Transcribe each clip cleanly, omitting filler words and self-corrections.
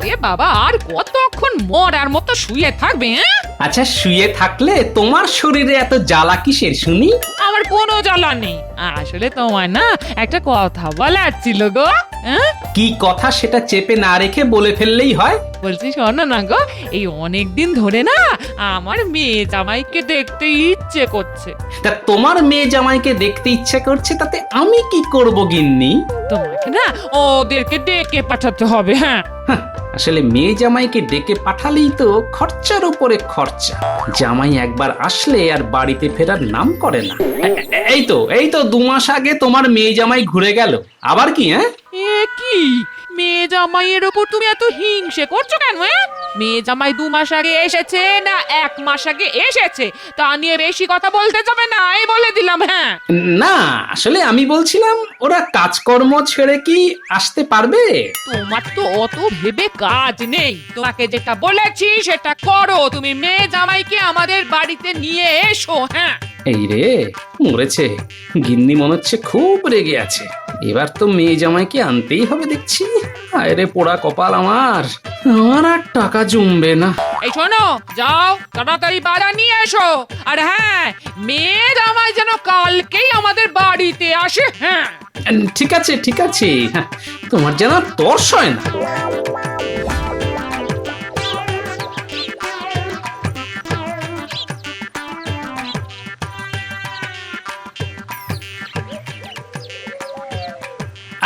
আরে বাবা, আর কতক্ষণ মরার মতো শুয়ে থাকবে? আচ্ছা, শুয়ে থাকলে তোমার শরীরে এত জ্বালা কিসের শুনি? আমার কোনো জ্বালা নেই, আসলে তোমার না একটা কথা বলার ছিল গো। কি কথা সেটা চেপে না রেখে বলে ফেললেই হয়। বলছি শোনো না গো, এই অনেক দিন ধরে না আমার মেয়ে জামাইকে দেখতে ইচ্ছে করছে। তা তোমার মেয়ে জামাইকে দেখতে ইচ্ছে করছে, তাতে আমি কি করব গিন্নি? তোমাকে না ওদেরকে ডেকে পাঠাতে হবে। হ্যাঁ, আসলে মেয়ে জামাইকে ডেকে পাঠালেই তো খরচার উপরে খরচা। জামাই একবার আসলে আর বাড়িতে ফেরার নাম করে না। এই তো 2 মাস আগে তোমার মেয়ে জামাই ঘুরে গেল, আবার কি? এ কি মেয়ে জামাইয়ের ওপর তুমি এত হিংসে করছো কেন? মেয়ে জামাই 2 মাস আগে এসেছে না 1 মাস আগে এসেছে, তা নিয়ে বেশি কথা বলতে যাবে না, এই বলে দিলাম। হ্যাঁ, না, আসলে আমি বলছিলাম ওরা কাজকর্ম ছেড়ে কি আসতে পারবে? তোমার তো অত ভেবে কাজ নেই, তোমাকে যেটা বলেছি সেটা করো। তুমি মেয়ে জামাইকে আমাদের বাড়িতে নিয়ে এসো। হ্যাঁ, এই রে, মরেছে। গিন্নি মনে হচ্ছে খুব রেগে আছে। এবার তো মেয়ে জামাইকে আনতেই হবে দেখছি। আয় রে পোড়া কপাল আমার আর টাকা জমবে না। এই শোনো, যাও তাড়াতাড়ি বাজার নিয়ে এসো। আর হ্যাঁ, মেয়ে জামাই যেন কালকেই আমাদের বাড়িতে আসে। হ্যাঁ, ঠিক আছে ঠিক আছে, তোমার যেন তর্স হয় না।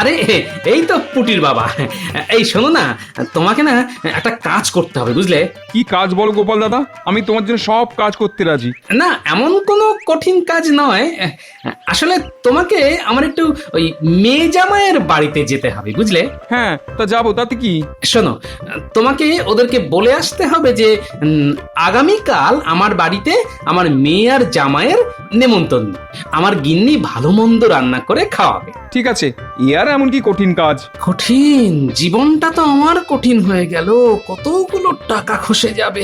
আরে এই তো পুটির বাবা। এই শোনো না, তোমাকে না একটা কাজ করতে হবে, বুঝলে? কি কাজ বলো গোপাল দাদা, আমি তোমার জন্য সব কাজ করতে রাজি। না, এমন কোনো কঠিন কাজ নয়। আসলে তোমাকে আমার একটু ওই মেয়ে জামাইয়ের বাড়িতে যেতে হবে, বুঝলে? হ্যাঁ, তা যাবো, তাতে কি? শোনো, তোমাকে ওদেরকে বলে আসতে হবে যে আগামীকাল আমার বাড়িতে আমার মেয়ে আর জামাইয়ের নেমন্তন্ন। আমার গিন্নি ভালো মন্দ রান্না করে খাওয়াবে। ঠিক আছে, এ আর এমন কি কঠিন কাজ? কঠিন? জীবনটা তো আমার কঠিন হয়ে গেল, কতগুলো টাকা খসে যাবে।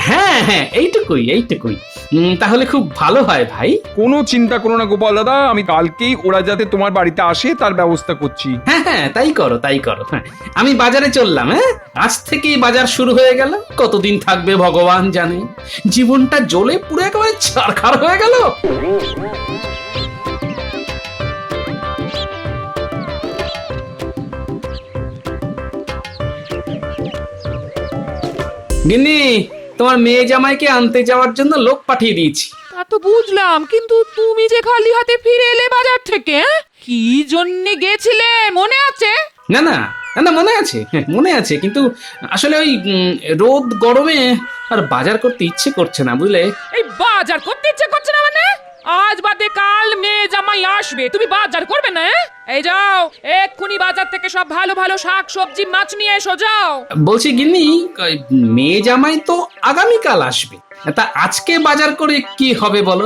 হ্যাঁ হ্যাঁ, এইটুকুই। তাহলে খুব ভালো হয় ভাই। কোনো চিন্তা করো না গোপাল দাদা, আমি কালকেই ওরা যাতে তোমার বাড়িতে আসে তার ব্যবস্থা করছি। হ্যাঁ, তাই করো। হ্যাঁ, আমি বাজারে চললাম। আজ থেকেই বাজার শুরু হয়ে গেল। কতদিন থাকবে ভগবান জানে। জীবনটা জ্বলে পুড়ে একেবারে ছারখার হয়ে গেল। গিন্নি, তোমার মেয়ে জামাইকে আনতে যাওয়ার জন্য লোক পাঠিয়ে দিয়েছি। তা তো বুঝলাম, কিন্তু তুমি যে খালি হাতে ফিরে এলে বাজার থেকে, কি জন্য গেছিলে মনে আছে? না, মনে আছে, কিন্তু আসলে ওই রোদ গরমে আর বাজার করতে ইচ্ছে করছে না, বুঝলে? এই বাজার করতে ইচ্ছে করছে না মানে? আজ বাদে কাল মেয়ে জামাই আসবে, তুমি বাজার করবে না? এই যাও, এক্ষুনি বাজার থেকে সব ভালো ভালো শাক সবজি মাছ নিয়ে এসো, যাও। বলছি গিন্নি, মেয়ে জামাই তো আগামীকাল আসবে, তা আজকে বাজার করে কি হবে বলো?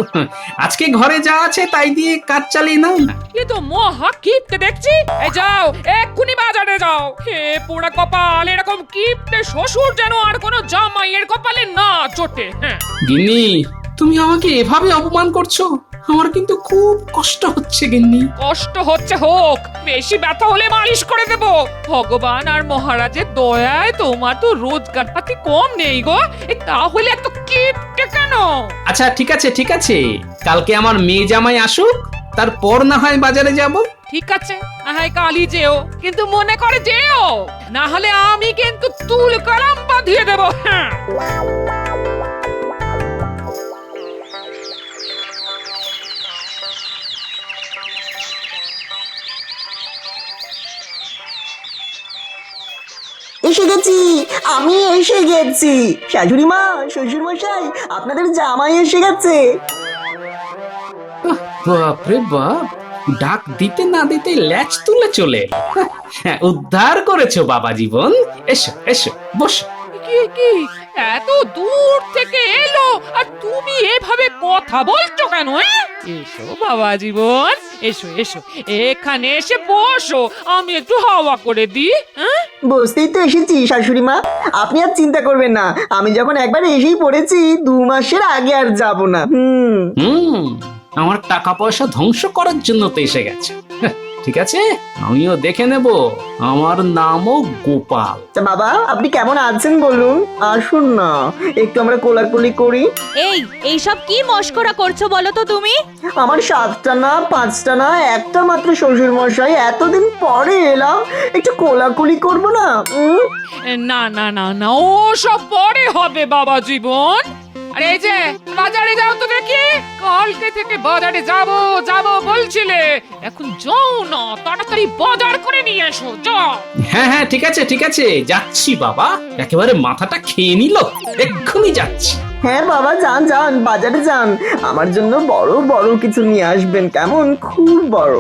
আজকে ঘরে যা আছে তাই দিয়ে কাজ চালিয়ে নাও না। এ তো মহা কিপটে দেখছি। এই যাও, এক্ষুনি বাজারে যাও। হে পোড়া কপাল, এরকম কিপটে শ্বশুর যেন আর কোনো জামাইয়ের কপালে না জোটে। হ্যাঁ, গিন্নি, তুমি আমাকে এভাবে অপমান করছো, আমার কিন্তু খুব কষ্ট হচ্ছে গিন্নি। কষ্ট হচ্ছে হোক, বেশি ব্যথা হলে মালিশ করে দেব। ভগবান আর মহারাজের দয়ায় তোমার তো রোজগার পাতি কম নেই গো, তাহলে এত কিপটে কেন? আচ্ছা ঠিক আছে, কালকে আমার মেয়ে জামাই আসুক, তারপর না হয় বাজারে যাব। ঠিক আছে, না হয় কালই যেও, কিন্তু মনে করে যেও, না হলে আমি কিন্তু তুল কালাম বাঁধিয়ে দেব। হ্যাঁ, এসে গেছি, আমি এসে গেছি। শাশুড়ি মা, শ্বশুর মশাই, আপনাদের জামাই এসে গেছে। বাপরে বাপ, ডাক দিতে না দিতে ল্যাচ তুলে চলে এলো। উদ্ধার করেছো বাবা জীবন। এসো বসো। কি এত দূর থেকে এলো আর তুমি এভাবে কথা বলছো কেন? এসো বাবা জীবন, এসো এখানে এসে বসো, আমি একটু হাওয়া করে দিই। বসতেই তো এসেছি শাশুড়ি মা, আপনি আর চিন্তা করবেন না। আমি যখন একবার এসেই পড়েছি, 2 মাসের আগে আর যাব না। আমার টাকা পয়সা ধ্বংস করার জন্য তো এসে গেছে। ঠিক আছে, আমিও দেখে নেব। আমার নামও গোপাল। তা বাবা আপনি কেমন আছেন বলুন? আসুন না, একটু আমরা কোলাকুলি করি। এইসব কি মস্করা করছো বলো তো তুমি? আমার 7টা না 5টা না একটা মাত্র শ্বশুর মশাই, এতদিন পরে এলাম, একটু কোলাকুলি করব না? না না না না, ও সব পরে হবে বাবা জীবন। আরে এই যে বাজারে যাও তো দেখি, কালকে থেকে বাজারে যাব যাব বলছিলে, এখন যাও না, তাড়াতাড়ি বাজার করে নিয়ে এসো, যাও। হ্যাঁ হ্যাঁ, ঠিক আছে ঠিক আছে, যাচ্ছি বাবা। একেবারে মাথাটা খেয়ে নিল, এক্ষুনি যাচ্ছি। হ্যাঁ বাবা যান যান, বাজারে যান, আমার জন্য বড় বড় কিছু নিয়ে আসবেন, কেমন? খুব বড়।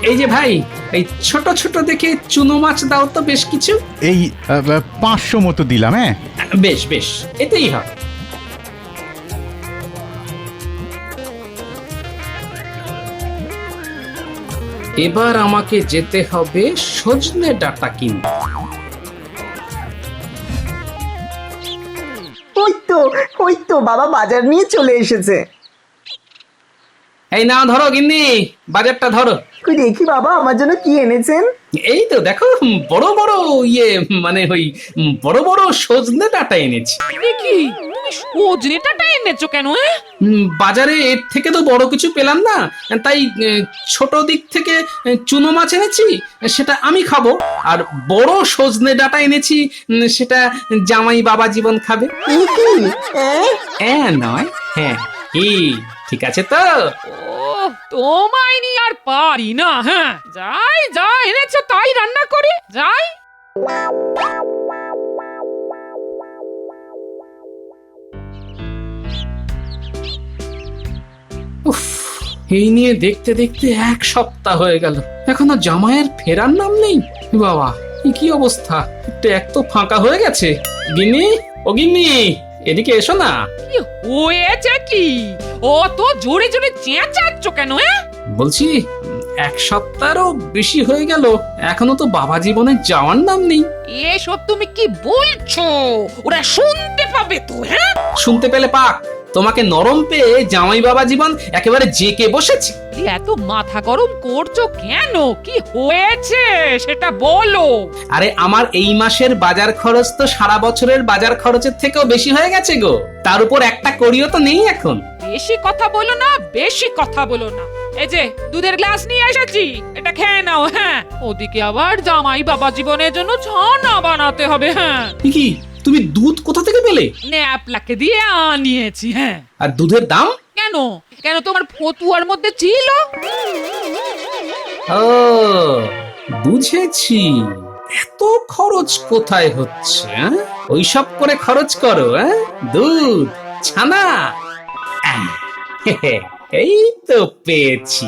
এই যে ভাই, এই ছোট ছোট দেখে চুনো মাছ দাও তো বেশ কিছু। এই 500 মতো দিলাম। হ্যাঁ বেশ বেশ, এতেই হবে। এবার আমাকে যেতে হবে সজনে ডাঁটা কিনতে। ওই তো বাবা বাজার নিয়ে চলে এসেছে। এই নাও ধরো গিন্নি, বাজারটা ধরো। কই দেখি বাবা আমার জন্য কি এনেছেন? এই তো দেখো, বড় বড় মানে ওই বড় বড় সজনে ডাঁটা এনেছি। কি তুমি সজনেটাটা এনেছো কেন? বাজারে এর থেকে তো বড় কিছু পেলাম না, তাই ছোট দিক থেকে চুনো মাছ এনেছি, সেটা আমি খাবো। আর বড় সজনে ডাঁটা এনেছি, সেটা জামাই বাবা জীবন খাবে। নয় হ্যাঁ, কি ঠিক আছে তো? ও তোমায় নি আর পারি না। হ্যাঁ যাই, যা এনেছো তাই রান্না করি, যাই। উফ, এই নিয়ে দেখতে দেখতে 1 সপ্তাহ হয়ে গেল, এখনো জামাইয়ের ফেরার নাম নেই। বাবা এ কি অবস্থা, এক তো ফাঁকা হয়ে গেছে। গিন্নি, ও গিন্নি, এদিকে এসো না। কি হয়েছে কি? অত জোরে জোরে চেঁচাচ্ছ কেন? বলছি 1 সপ্তাহেরও বেশি হয়ে গেল, এখনো তো বাবা জীবনে যাওয়ার নাম নেই। এসব তুমি কি বলছো? ওরা শুনতে পাবে তো। হ্যাঁ শুনতে পেলে পাক, তোমাকে নরম পেয়ে জামাই বাবা জীবন একেবারে জেকে বসেছে। এত মাথা গরম করছো কেন? কি হয়েছে সেটা বলো। আরে আমার এই মাসের বাজার খরচ তো সারা বছরের বাজার খরচের থেকেও বেশি হয়ে গেছে গো, তার উপর একটা কড়িও তো নেই এখন। বেশি কথা বলো না, বেশি কথা বলো না। এই যে দুধের গ্লাস নিয়ে এসেছি, এটা খেয়ে নাও। হ্যাঁ ওদিকে আবার জামাই বাবা জীবনের জন্য ছানা বানাতে হবে। হ্যাঁ কি, তুমি দুধ কোথা থেকে পেলে? ন্যাপলাকে দিয়ে আনিয়েছি। হ্যাঁ আর দুধের দাম? কেন কেন তোমার ফতুয়ার মধ্যে ছিল? ও বুঝেছি, এত খরচ কোথায় হচ্ছে? ওইসব করে খরচ করো? দুধ, ছানা। এই তো পেয়েছি।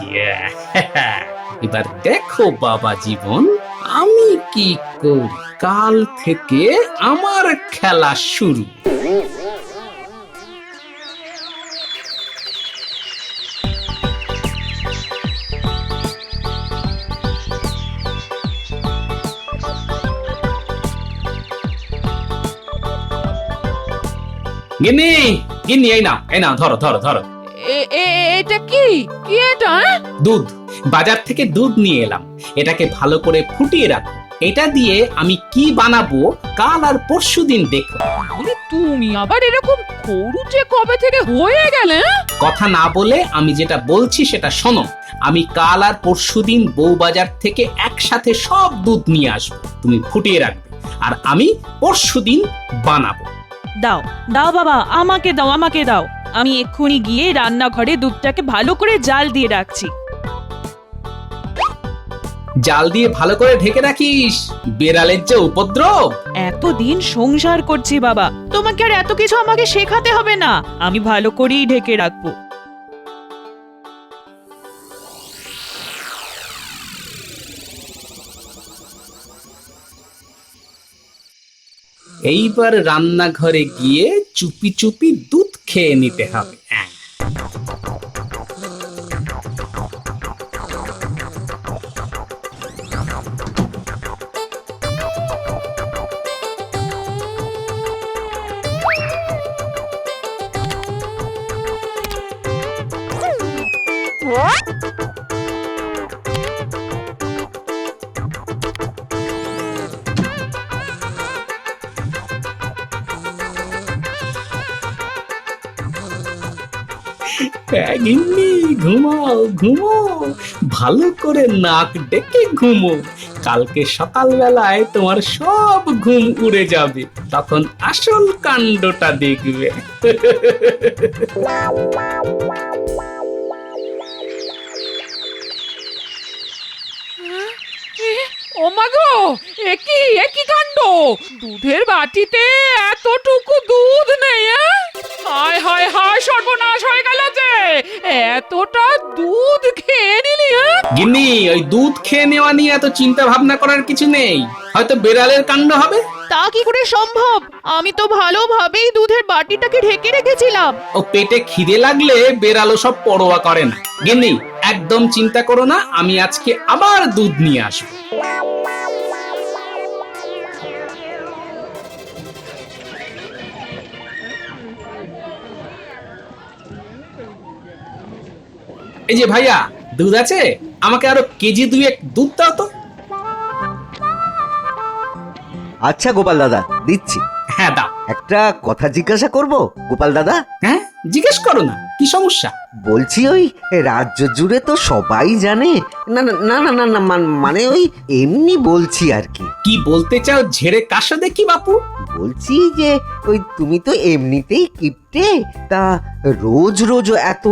এবার দেখো বাবা জীবন, আমি কি করি। কাল থেকে আমার খেলা শুরু। গিন্নি, গিন্নি, এই নাও ধরো ধরো ধরো। এটা কি কি এটা? দুধ, বাজার থেকে দুধ নিয়ে এলাম, এটাকে ভালো করে ফুটিয়ে রাখো। এটা দিয়ে আমি কি বানাবো কাল আর পরশুদিন দেখো। তুমি আবার এরকম খরুচে কবে থেকে হয়ে গেলে? কথা না বলে আমি যেটা বলছি সেটা শোনো। আমি কাল আর পরশুদিন বউবাজার থেকে একসাথে সব দুধ নিয়ে আসবো, তুমি ফুটিয়ে রাখবে, আর আমি পরশুদিন বানাবো। দাও দাও বাবা, আমাকে দাও আমাকে দাও, আমি এক্ষুনি গিয়ে রান্নাঘরে দুধটাকে ভালো করে জাল দিয়ে রাখছি। জাল দিয়ে ভালো করে ঢেকে রাখিস, বেড়ালের যে উপদ্রব। এতদিন সংসার করছি বাবা, তোমাকে আর এত কিছু আমাকে শেখাতে হবে না, আমি ভালো করেই ঢেকে রাখবো। এইবার রান্নাঘরে গিয়ে চুপি চুপি দুধ খেয়ে নিতে হবে। হ্যাঁ গিন্নি, ঘুমাও ঘুমাও, ভালো করে নাক ডেকে ঘুমো। কালকে সকালবেলায় তোমার সব ঘুম উড়ে যাবে, তখন আসল কাণ্ডটা দেখবে। ও মা গো, একই কাণ্ড! দুধের বাটিতে এতটুকু দুধ নেই! হায় হায় হায়, সর্বনাশ হয়ে গেল যে! এতটা দুধ খেয়ে নিলি! গিন্নি, ওই দুধ খেয়ে নেওয়া নিয়ে এত চিন্তা ভাবনা করার কিছু নেই, হয়তো বেড়ালের কাণ্ড হবে। তা কি করে সম্ভব? আমি তো ভালোভাবেই দুধের বাটিটাকে ঢেকে রেখেছিলাম। ও পেটে খিদে লাগলে বেড়ালো সব পরোয়া করে না। গিন্নি, একদম চিন্তা করো না, আমি আজকে আবার দুধ নিয়ে আসবো। এই যে ভাইয়া, দুধ আছে? আমাকে আরো কেজি দুয়েক দুধ দাও তো। আচ্ছা গোপাল দাদা, দিচ্ছি। হ্যাঁ দাও। একটা কথা জিজ্ঞাসা করব গোপাল দাদা? হ্যাঁ, জিজ্ঞেস করো না, কি সমস্যা? বলছি ওই রাজ্য জুড়ে তো সবাই জানে। না না না না না না, মানে ওই এমনি বলছি আর কি। কি বলতে চাও ঝেড়ে কাশো দেখি বাপু। বলছি যে ওই তুমি তো এমনিতেই কিপটে, তা রোজ রোজ এত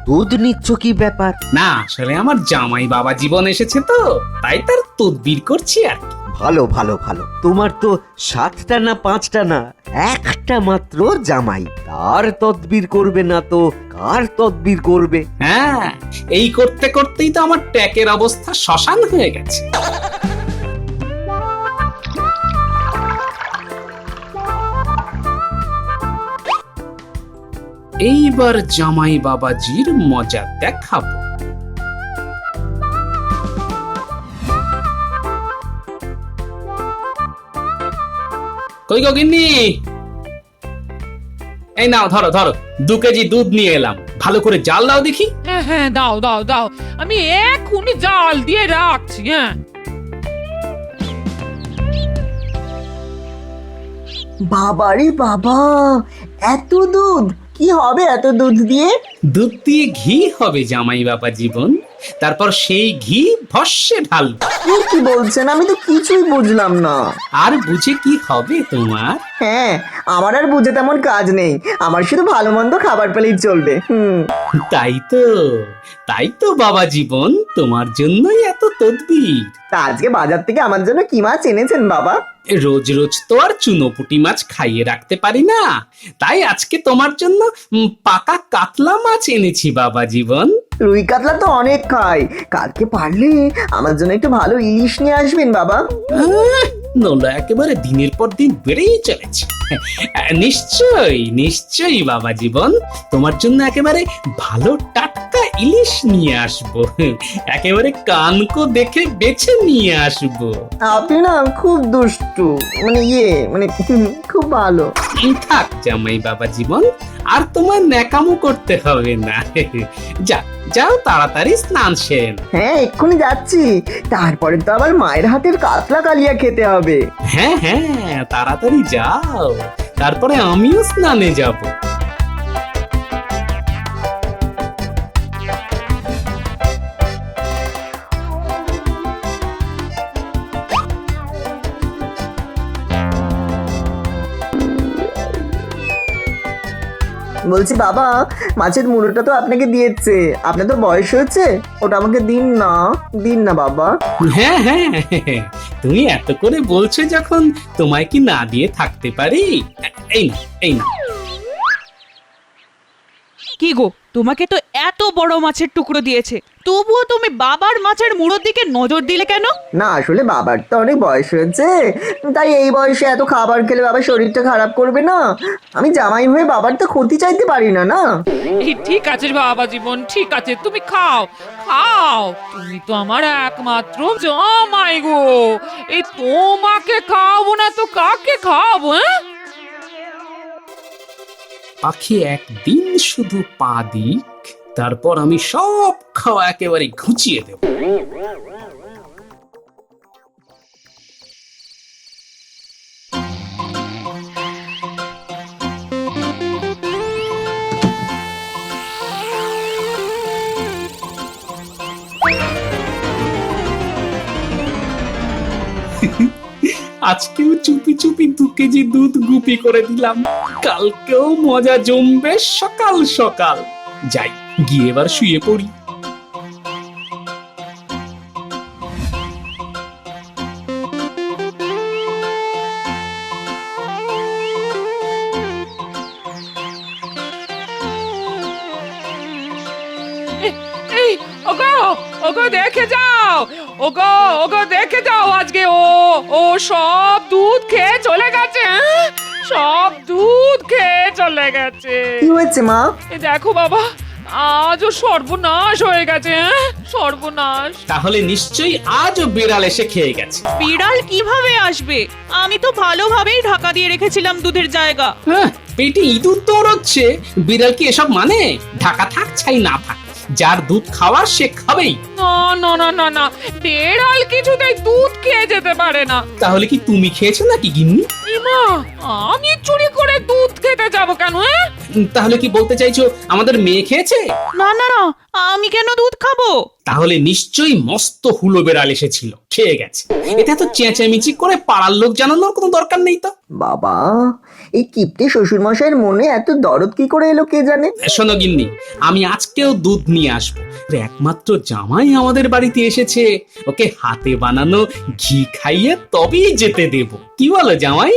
দুধ নিচ্ছ কি ব্যাপার? না, আসলে আমার জামাই বাবা জীবন এসেছে তো, তাই তার তদবির করছি আর কি। ভালো ভালো ভালো, তোমার তো 7টা না 5টা না, একটা মাত্র জামাই, তার তদবির করবে না তো কার তদবির করবে? হ্যাঁ, এই করতে করতেই তো আমার ট্যাকের অবস্থা শ্মশান হয়ে গেছে। এইবার জামাই বাবাজির মজা দেখাবো। কই গো গিন্নি, এই নাও, ধরো ধরো, 2 কেজি দুধ নিয়ে এলাম, ভালো করে জাল দাও দেখি। হ্যাঁ হ্যাঁ, দাও দাও দাও, আমি এক্ষুনি জাল দিয়ে রাখছি। হ্যাঁ, বাবারে বাবা, এত দুধ! কি হবে এত দুধ দিয়ে? দুধ দিয়ে ঘি হবে জামাই বাবা জীবন, তারপর সেই ঘি ভস্যে ঢালবো। কি বলছেন? আমি তো কিছুই বুঝলাম না। আর বুঝে কি হবে তোমার? হ্যাঁ, আমার আর বুঝে তেমন কাজ নেই, আমার শুধু ভালো মন্দ খাবার পেলেই চলবে। তাই তো বাবা জীবন, তোমার জন্যই এত তদবির। তা আজকে বাজার থেকে আমার জন্য কি মাছ এনেছেন বাবা? রোজ রোজ তো আর চুনোপুটি মাছ খাইয়ে রাখতে পারি না, তাই আজকে তোমার জন্য পাকা কাতলা মাছ এনেছি বাবা জীবন। রুই কাতলা তো অনেক খাই, কালকে পারলে আমার জন্য একটু ভালো ইলিশ নিয়ে আসবেন বাবা। নোলা একেবারে দিনের পর দিন বেড়েই চলেছে। নিশ্চয়ই নিশ্চয়ই বাবা জীবন, তোমার জন্য একেবারে ভালো টাটকা ইলিশ নিয়ে আসবো, একেবারে কানকো দেখে বেছে নিয়ে আসবো। আপনি না খুব দুষ্টু, মানে খুব ভালো। থাক জামাই বাবা জীবন, আর তোমার ন্যাকামো করতে হবে না। যাও তাড়াতাড়ি স্নান সেরে নাও। হ্যাঁ, এক্ষুনি যাচ্ছি, তারপরে তো আবার মায়ের হাতের কাতলা কালিয়া খেতে হবে। হ্যাঁ হ্যাঁ, তাড়াতাড়ি যাও, তারপরে আমিও স্নানে যাব। বলছি বাবা, মাছের মুড়োটা তো আপনাকে দিয়েছে, আপনার তো বয়স হয়েছে, ওটা আমাকে দিন না বাবা। হ্যাঁ হ্যাঁ, তুমি এত করে বলছো যখন, তোমায় কি না দিয়ে থাকতে পারি? এই না। কি গো, তোমাকে তো এত বড় মাছের টুকরো দিয়েছে, তবুও তুমি বাবার মাছের মুড়োর দিকে নজর দিলে কেন? না, আসলে বাবার তো অনেক বয়স হয়েছে, তাই এই বয়সে এত খাবার খেলে বাবার শরীরটা খারাপ করবে না, আমি জামাই হয়ে বাবার তো ক্ষতি চাইতে পারি না। এই ঠিক আছে বাবা জীবন, ঠিক আছে, তুমি খাও খাও, তুমি তো আমার একমাত্র জামাই গো, এই তোমাকে খাওয়াবো না তো কাকে খাওয়াবো? পাখি একদিন শুধু পা দিক, তারপর আমি সব খাওয়া একেবারে ঘুচিয়ে দেব। আজকেও চুপি চুপি 2 কেজি দুধ গুপি করে দিলাম, কালকেও মজা জমবে সকাল সকাল। যাই গিয়ে এবার শুয়ে পড়ি। এই ওগো ওগো দেখে যাও, ওগো ওগো দেখে যাও, আজকে ও সব দুধ খেয়ে চলে গেছে, হ্যাঁ? সব দুধ খেয়ে চলে গেছে। কি হয়েছে মা? এই দেখো বাবা, আজও সর্বনাশ হয়ে গেছে, হ্যাঁ? সর্বনাশ। তাহলে নিশ্চয়ই আজও বিড়াল এসে খেয়ে গেছে। বিড়াল কিভাবে আসবে? আমি তো ভালোভাবেই ঢাকা দিয়ে রেখেছিলাম দুধের জায়গা। হ্যাঁ, পেটে ইঁদুর দৌড়চ্ছে, বিড়াল কি এসব মানে? ঢাকা থাক ছাই না থাক, যার দুধ খাওয়ার সে খাবেই। না না না না না, বেড়াল কিছুতেই দুধ খেয়ে যেতে পারে না। তাহলে কি তুমি খেয়েছো নাকি গিন্নি? ইমা, আমি চুরি করে দুধ খেতে যাব কেন? হ্যাঁ, তাহলে কি বলতে চাইছো আমাদের মেয়ে খেয়েছে? না না না, আমি কেন দুধ খাবো? তাহলে নিশ্চয়ই মস্ত হুলো বেড়াল এসেছিল, খেয়ে গেছে। এটা তো চেঁচামেচি করে পাড়ার লোক জানানোর কোনো দরকার নেই তো। বাবা, এই কিপ্টে শ্বশুর মশাইয়ের মনে এত দরদ কি করে এলো কে জানে। শোনো গিন্নি, আমি আজকেও দুধ নিয়ে আসবো। একমাত্র জামাই আমাদের বাড়িতে এসেছে, ওকে হাতে বানানো ঘি খাইয়ে তবেই যেতে দেব। কি বলো জামাই?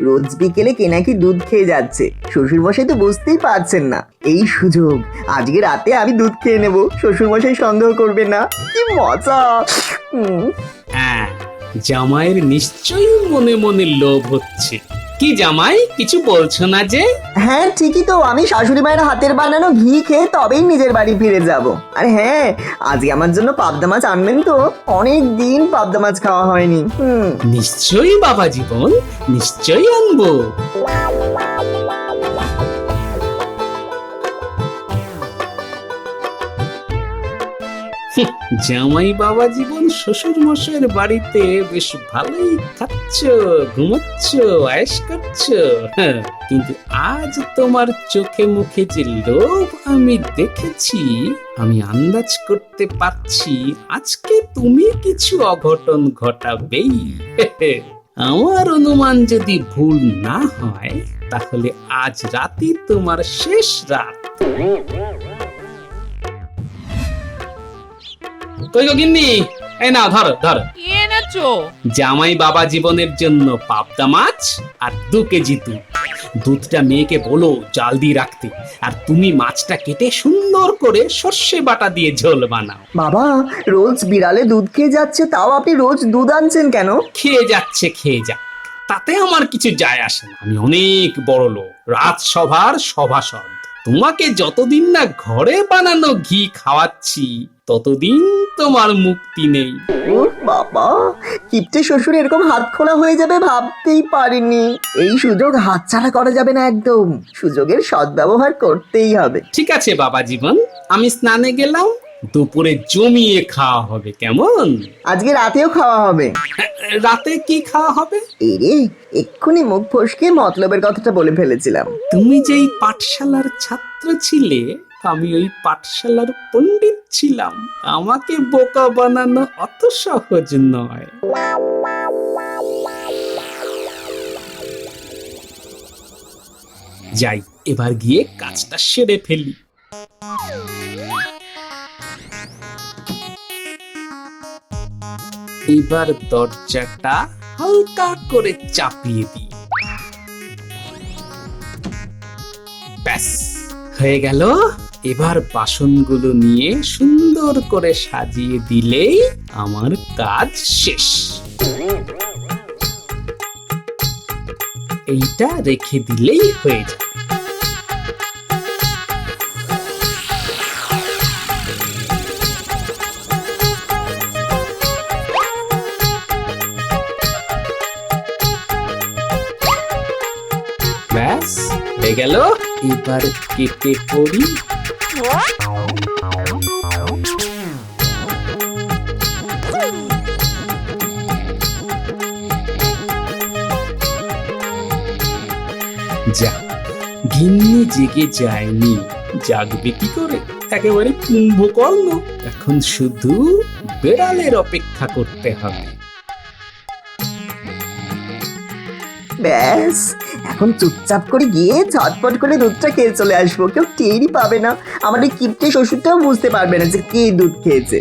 রোজ বিকেলে কে নাকি দুধ খেয়ে যাচ্ছে, শ্বশুর মশাই তো বুঝতেই পারছেন না। এই সুযোগ, আজকে রাতে আমি দুধ খেয়ে নেব, শ্বশুর মশাই সন্দেহ করবে না। কি মজা। হ্যাঁ, জামাইয়ের নিশ্চয়ই মনে মনে লোভ হচ্ছে। কি জামাই, কিছু বলছো না যে? হ্যাঁ ঠিকই তো, আমি শাশুড়ি মায়ের হাতের বানানো ঘি খেয়ে তবেই নিজের বাড়ি ফিরে যাব। আর হ্যাঁ, আজকে আমার জন্য পাবদা মাছ আনবেন তো, অনেক দিন পাবদা মাছ খাওয়া হয়নি। নিশ্চয়ই বাবা জীবন, নিশ্চয়ই আনবো। জামাই বাবা জীবন শ্বশুর মশাইয়ের বাড়িতে বেশ ভালোই খাচ্ছ, ঘুমাচ্ছ, আয়েশ করছ। কিন্তু আজ তোমার চোখে মুখে যে লোভ আমি দেখেছি, আমি আন্দাজ করতে পারছি আজকে তুমি কিছু অঘটন ঘটাবেই। আমার অনুমান যদি ভুল না হয়, তাহলে আজ রাতে তোমার শেষ রাত। কই গো গিন্নি, এই নাও ধরো ধরো। কি এনেছো? জামাই বাবা জীবনের জন্য পাবদা মাছ আর 2 কেজি দুধ। দুধটা মেয়েকে বলো জাল দিয়ে রাখতে, আর তুমি মাছটা কেটে সুন্দর করে সর্ষে বাটা দিয়ে ঝোল বানাও। বাবা, রোজ বিড়ালে দুধ খেয়ে যাচ্ছে, তাও আপনি রোজ দুধ আনছেন কেন? খেয়ে যাচ্ছে, খেয়ে যাক, তাতে আমার কিছু যায় আসে না। আমি অনেক বড় লোক, রাজসভার সভাসদ। তোমাকে যতদিন না ঘরে বানানো ঘি খাওয়াচ্ছি, ততদিন তোমার মুক্তি নেই। ও বাবা, কিপ্টে শ্বশুর এরকম হাত খোলা হয়ে যাবে ভাবতেই পারিনি। এই সুযোগ হাতছাড়া করা যাবে না একদম, সুযোগের সদ্ব্যবহার করতেই হবে। ঠিক আছে বাবা জীবন, আমি স্নানে গেলাম, দুপুরে জমিয়ে খাওয়া হবে, কেমন? আজকে রাতেও খাওয়া হবে। রাতে কি খাওয়া হবে? এই রে, এক্ষুনি মুখ ফসকে মতলবের কথাটা বলে ফেলেছিলাম। তুমি যেই পাঠশালার ছাত্র ছিলে, আমি ওই পাঠশালার পণ্ডিত ছিলাম। আমাকে বোকা বানানো অত সহজ নয়। যাই, এবার গিয়ে কাজটা সেরে ফেলি। এবার দরজাটা হালকা করে চাপিয়ে দিই। ব্যাস, হয়ে গেল। এবার বাসনগুলো নিয়ে সুন্দর করে সাজিয়ে দিলেই আমার কাজ শেষ। এইটা রেখে দিলেই হয়ে যাবে। ব্যাস হয়ে গেল। এবার কেটে পড়ি। যা, গিন্নি জেগে যায়নি, জাগবে কি করে? একেবারে কুম্ভকর্ণ। এখন শুধু বেড়ালের অপেক্ষা করতে হবে। ব্যাস, এখন চুপচাপ করে গিয়ে ঝটপট করে দুধটা খেয়ে চলে আসবো। কেউ টেরই পাবে না, আমার ওই কিপ্টে শ্বশুরটাও বুঝতে পারবে না যে কে দুধ খেয়েছে।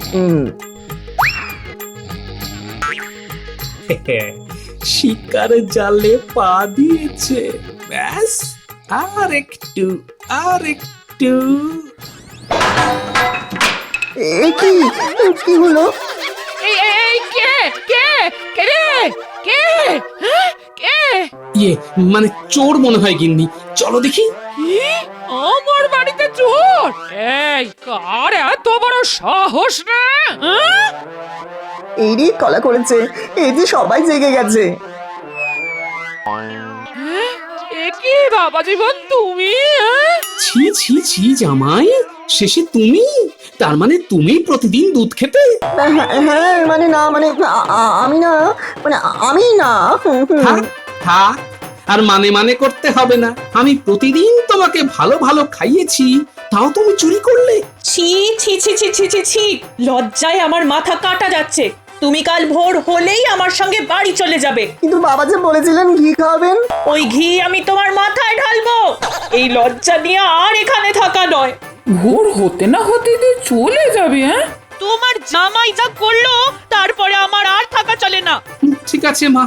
শিকার জালে পা দিয়েছে। ব্যাস, আর একটু, আর একটু। এ কি, কি হলো? এই এই কে কে কে রে কে হ্যাঁ? কে ইয়ে, মানে চোর মনে হয় গিন্নি। চলো দেখি। কি? আমার বাড়িতে চোর? এই কার এত বড় সাহস না? হ্যাঁ? এই রে কলা করেছে, এই যে সবাই জেগে গেছে। এ কি বাবা জীবন, তুমি? হ্যাঁ? ছি ছি ছি জামাই, শেষে তুমি? তার মানে তুমি প্রতিদিন দুধ খেতে? হ্যাঁ, মানে না, মানে আমি না, মানে আমি না। থাক থাক, আর মানে মানে করতে হবে না। আমি প্রতিদিন তোমাকে ভালো ভালো খাইয়েছি, তাও তুমি চুরি করলে? ছি ছি ছি ছি ছি ছি ছি, লজ্জায় আমার মাথা কাটা যাচ্ছে। তুমি কাল ভোর হলেই আমার সঙ্গে বাড়ি চলে যাবে। কিন্তু বাবা যে বলেছিলেন ঘি খাওয়াবেন। ওই ঘি আমি তোমার মাথায় ঢালবো। এই লজ্জা নিয়ে আর এখানে থাকা নয়। ভোর হতে না হতে তুই চলে যাবে? হ্যাঁ, তোমার জামাই যা করলো তারপরে আমার আর থাকা চলে না। ঠিক আছে মা,